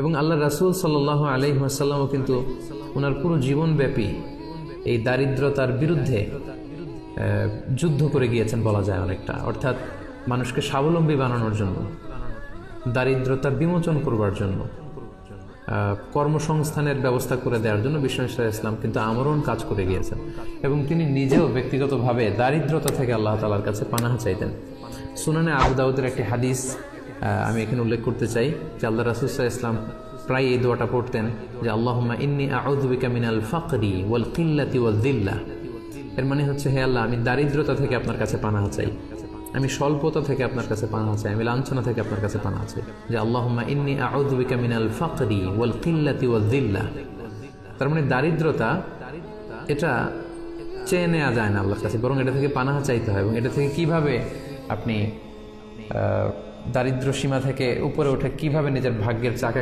এবং আল্লাহ রাসূল সাল্লাল্লাহু আলাইহি ওয়াসাল্লামও কিন্তু ওনার পুরো জীবনব্যাপী এই দারিদ্রতার বিরুদ্ধে যুদ্ধ করে গিয়েছেন বলা যায় অনেকটা। অর্থাৎ মানুষকে স্বাবলম্বী বানানোর জন্য, দারিদ্রতা বিমোচন করবার জন্য, কর্মসংস্থানের ব্যবস্থা করে দেওয়ার জন্য বিশ্বনবী সাল্লাল্লাহু আলাইহি ওয়াসাল্লাম কিন্তু আমরণ কাজ করে গিয়েছেন। এবং তিনি নিজেও ব্যক্তিগতভাবে দারিদ্রতা থেকে আল্লাহ তাআলার কাছে পানাহ চাইতেন। সুনানে আবু দাউদের একটি হাদিস আমি এখানে উল্লেখ করতে চাই যে আল্লাহ রাসূল সাল্লাল্লাহু আলাইহি ওয়াসাল্লাম প্রায় এই দোয়াটা পড়তেন যে আল্লাহুম্মা ইন্নী আউযু বিকা মিনাল ফাকরি ওয়াল কিল্লাতি ওয়াল যিল্লাহ। এর মানে হচ্ছে, হে আল্লাহ, আমি দারিদ্রতা থেকে আপনার কাছে পানাহ চাই, আমি স্বল্পতা থেকে আপনার কাছে পানাহ চাই, আমি লাঞ্ছনা থেকে আপনার কাছে পানাহ চাই। যে আল্লাহুম্মা ইন্নী আউযু বিকা মিনাল ফাকরি ওয়াল কিল্লাতি ওয়াল যিল্লাহ। তার মানে দারিদ্রতা এটা চেয়ে নেওয়া যায় না আল্লাহর কাছে, বরং এটা থেকে পানাহ চাইতে হয়। এবং এটা থেকে কিভাবে আপনি দারিদ্র সীমা থেকে উপরে উঠে কিভাবে নিজের ভাগ্যের চাকা